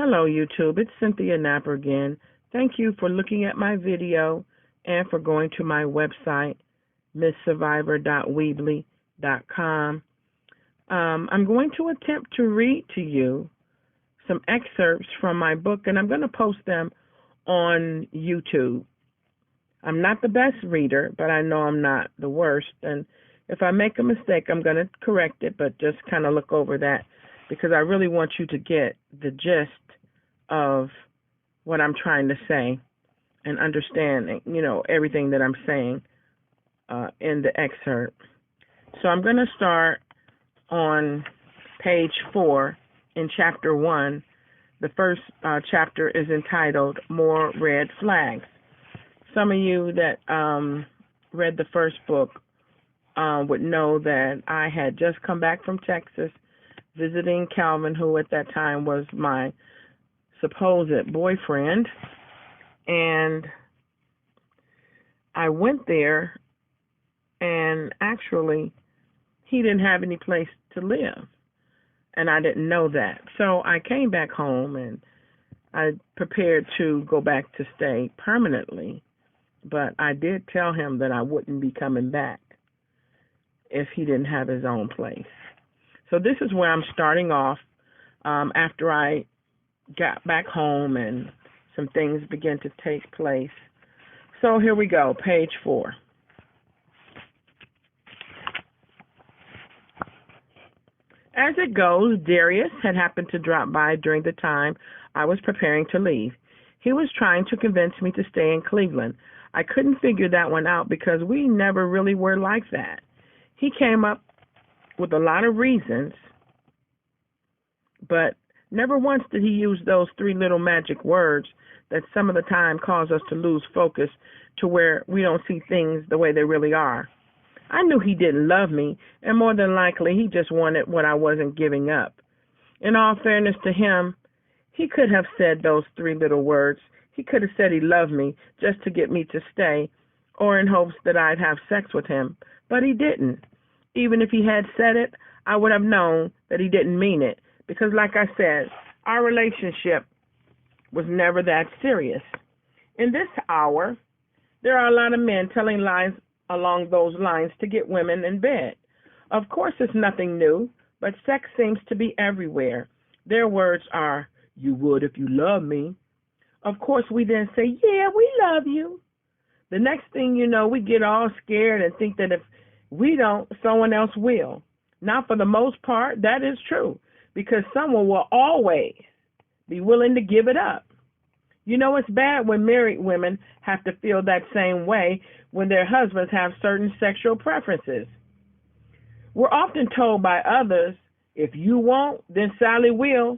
Hello, YouTube. It's Cynthia Napper again. Thank you for looking at my video and for going to my website, misssurvivor.weebly.com. I'm going to attempt to read to you some excerpts from my book, and I'm going to post them on YouTube. I'm not the best reader, but I know I'm not the worst. And if I make a mistake, I'm going to correct it, but just kind of look over that because I really want you to get the gist of what I'm trying to say and understand, everything that I'm saying in the excerpt. So I'm going to start on page 4 in chapter 1. The first chapter is entitled More Red Flags. Some of you that read the first book would know that I had just come back from Texas visiting Calvin, who at that time was my supposed boyfriend. And I went there, and actually he didn't have any place to live, and I didn't know that. So I came back home, and I prepared to go back to stay permanently, but I did tell him that I wouldn't be coming back if he didn't have his own place. So this is where I'm starting off after I got back home and some things began to take place. So here we go, page 4. As it goes, Darius had happened to drop by during the time I was preparing to leave. He was trying to convince me to stay in Cleveland. I couldn't figure that one out because we never really were like that. He came up with a lot of reasons, but never once did he use those 3 little magic words that some of the time cause us to lose focus to where we don't see things the way they really are. I knew he didn't love me, and more than likely he just wanted what I wasn't giving up. In all fairness to him, he could have said those 3 little words. He could have said he loved me just to get me to stay or in hopes that I'd have sex with him, but he didn't. Even if he had said it, I would have known that he didn't mean it because, like I said, our relationship was never that serious. In this hour, there are a lot of men telling lies along those lines to get women in bed. Of course, it's nothing new, but sex seems to be everywhere. Their words are, "You would if you loved me." Of course, we then say, "Yeah, we love you." The next thing you know, we get all scared and think that if we don't, someone else will. Now, for the most part, that is true, because someone will always be willing to give it up. It's bad when married women have to feel that same way when their husbands have certain sexual preferences. We're often told by others, "If you won't, then Sally will."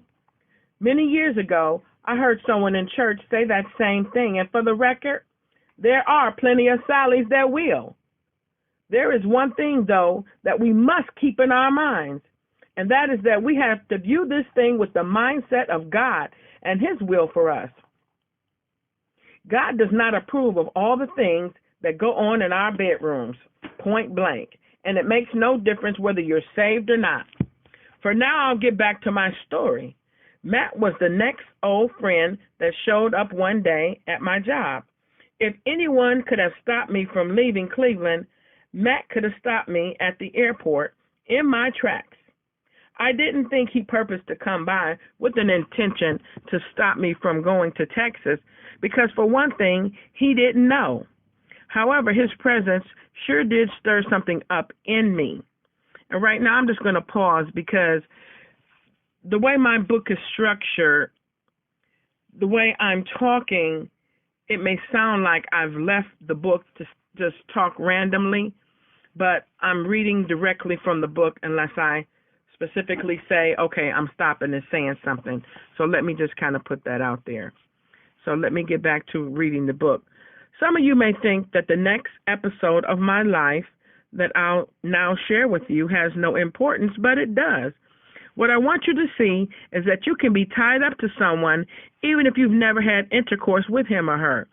Many years ago, I heard someone in church say that same thing, and for the record, there are plenty of Sallys that will. There is one thing, though, that we must keep in our minds, and that is that we have to view this thing with the mindset of God and His will for us. God does not approve of all the things that go on in our bedrooms, point blank, and it makes no difference whether you're saved or not. For now, I'll get back to my story. Matt was the next old friend that showed up one day at my job. If anyone could have stopped me from leaving Cleveland, Matt could have stopped me at the airport in my tracks. I didn't think he purposed to come by with an intention to stop me from going to Texas because, for one thing, he didn't know. However, his presence sure did stir something up in me. And right now I'm just going to pause because the way my book is structured, the way I'm talking, it may sound like I've left the book to just talk randomly, but I'm reading directly from the book unless I specifically say, okay, I'm stopping and saying something. So let me just kind of put that out there. So let me get back to reading the book. Some of you may think that the next episode of my life that I'll now share with you has no importance, but it does. What I want you to see is that you can be tied up to someone even if you've never had intercourse with him or her.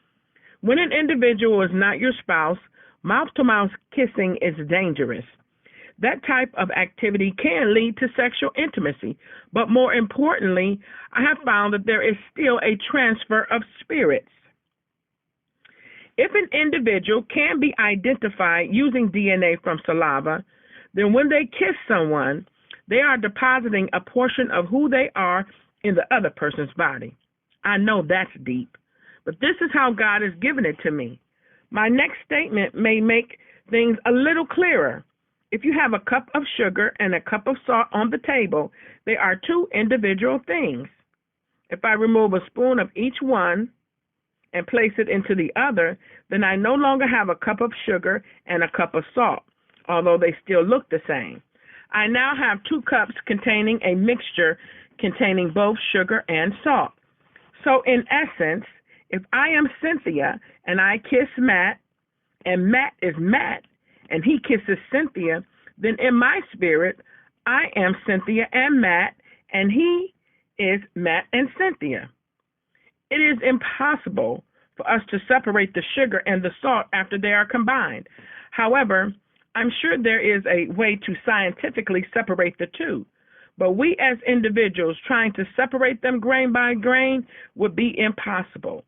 When an individual is not your spouse, mouth-to-mouth kissing is dangerous. That type of activity can lead to sexual intimacy, but more importantly, I have found that there is still a transfer of spirits. If an individual can be identified using DNA from saliva, then when they kiss someone, they are depositing a portion of who they are in the other person's body. I know that's deep, but this is how God has given it to me. My next statement may make things a little clearer. If you have a cup of sugar and a cup of salt on the table, they are two individual things. If I remove a spoon of each one and place it into the other, then I no longer have a cup of sugar and a cup of salt, although they still look the same. I now have two cups containing a mixture containing both sugar and salt. So in essence, if I am Cynthia and I kiss Matt, and Matt is Matt, and he kisses Cynthia, then in my spirit, I am Cynthia and Matt, and he is Matt and Cynthia. It is impossible for us to separate the sugar and the salt after they are combined. However, I'm sure there is a way to scientifically separate the two, but we as individuals trying to separate them grain by grain would be impossible.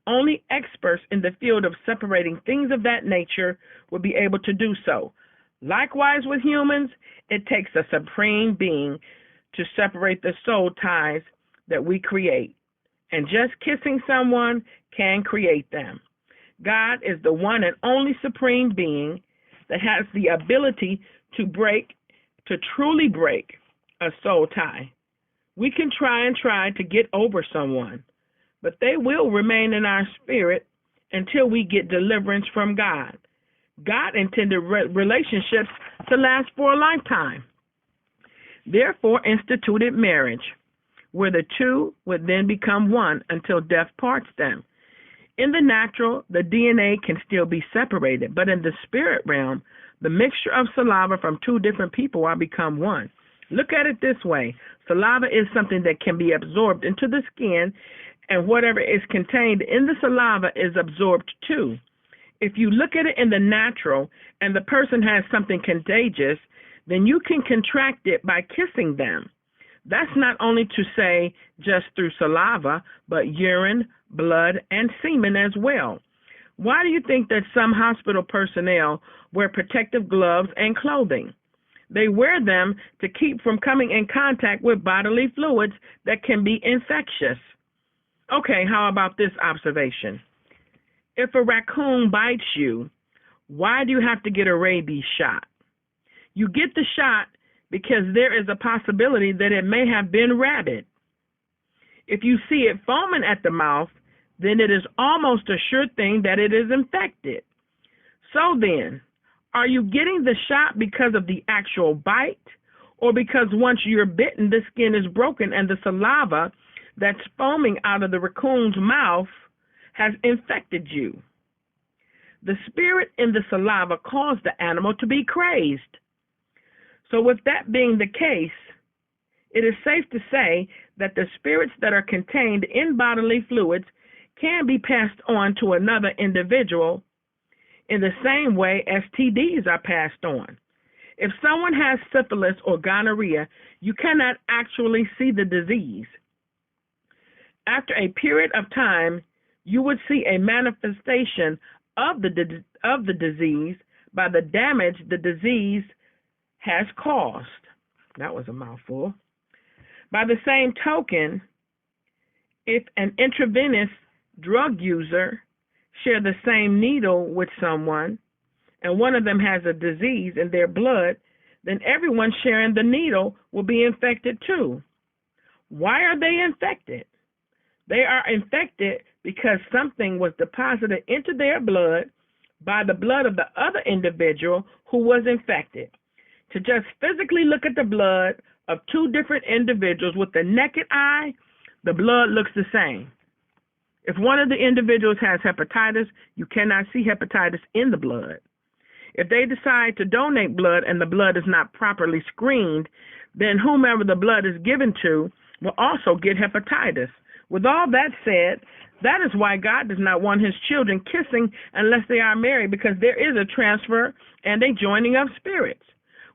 Only experts in the field of separating things of that nature would be able to do so. Likewise with humans, it takes a supreme being to separate the soul ties that we create. And just kissing someone can create them. God is the one and only supreme being that has the ability to truly break a soul tie. We can try to get over someone, but they will remain in our spirit until we get deliverance from God. God intended relationships to last for a lifetime. Therefore instituted marriage, where the two would then become one until death parts them. In the natural, the DNA can still be separated, but in the spirit realm, the mixture of saliva from two different people are become one. Look at it this way. Saliva is something that can be absorbed into the skin, and whatever is contained in the saliva is absorbed too. If you look at it in the natural and the person has something contagious, then you can contract it by kissing them. That's not only to say just through saliva, but urine, blood, and semen as well. Why do you think that some hospital personnel wear protective gloves and clothing? They wear them to keep from coming in contact with bodily fluids that can be infectious. Okay, how about this observation? If a raccoon bites you, why do you have to get a rabies shot? You get the shot because there is a possibility that it may have been rabid. If you see it foaming at the mouth, then it is almost a sure thing that it is infected. So then, are you getting the shot because of the actual bite, or because once you're bitten, the skin is broken and the saliva that's foaming out of the raccoon's mouth has infected you? The spirit in the saliva caused the animal to be crazed. So with that being the case, it is safe to say that the spirits that are contained in bodily fluids can be passed on to another individual in the same way STDs are passed on. If someone has syphilis or gonorrhea, you cannot actually see the disease. After a period of time, you would see a manifestation of the disease by the damage the disease has caused. That was a mouthful. By the same token, if an intravenous drug user share the same needle with someone and one of them has a disease in their blood, then everyone sharing the needle will be infected too. Why are they infected? They are infected because something was deposited into their blood by the blood of the other individual who was infected. To just physically look at the blood of two different individuals with the naked eye, the blood looks the same. If one of the individuals has hepatitis, you cannot see hepatitis in the blood. If they decide to donate blood and the blood is not properly screened, then whomever the blood is given to will also get hepatitis. With all that said, that is why God does not want his children kissing unless they are married, because there is a transfer and a joining of spirits.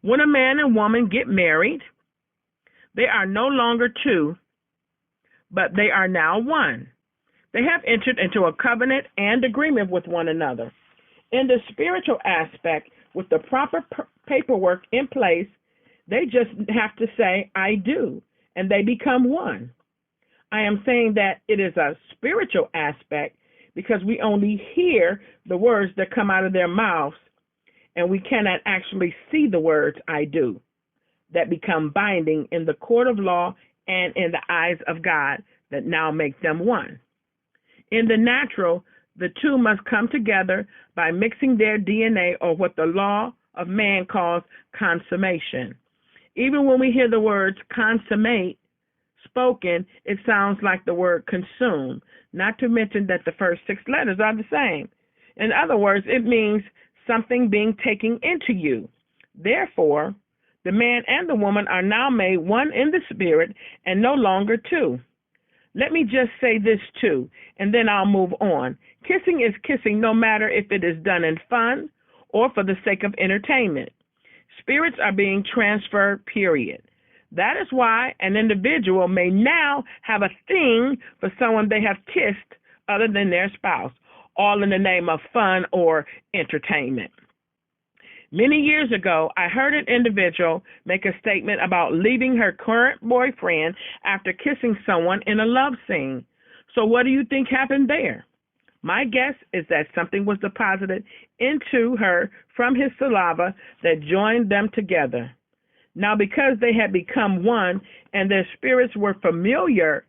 When a man and woman get married, they are no longer two, but they are now one. They have entered into a covenant and agreement with one another. In the spiritual aspect, with the proper paperwork in place, they just have to say, I do, and they become one. I am saying that it is a spiritual aspect because we only hear the words that come out of their mouths, and we cannot actually see the words I do that become binding in the court of law and in the eyes of God that now make them one. In the natural, the two must come together by mixing their DNA, or what the law of man calls consummation. Even when we hear the words consummate spoken, it sounds like the word consume, not to mention that the first 6 letters are the same. In other words, it means something being taken into you. Therefore, the man and the woman are now made one in the spirit and no longer two. Let me just say this too, and then I'll move on. Kissing is kissing no matter if it is done in fun or for the sake of entertainment. Spirits are being transferred, period. That is why an individual may now have a thing for someone they have kissed other than their spouse, all in the name of fun or entertainment. Many years ago, I heard an individual make a statement about leaving her current boyfriend after kissing someone in a love scene. So what do you think happened there? My guess is that something was deposited into her from his saliva that joined them together. Now, because they had become one and their spirits were familiar,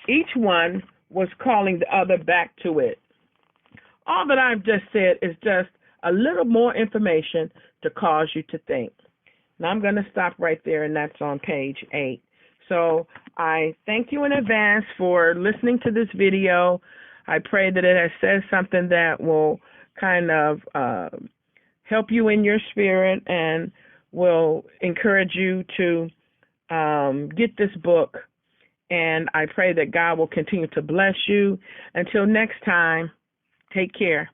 each one was calling the other back to it. All that I've just said is just a little more information to cause you to think. Now, I'm going to stop right there, and that's on page 8. So I thank you in advance for listening to this video. I pray that it has said something that will kind of help you in your spirit and will encourage you to get this book. And I pray that God will continue to bless you. Until next time, take care.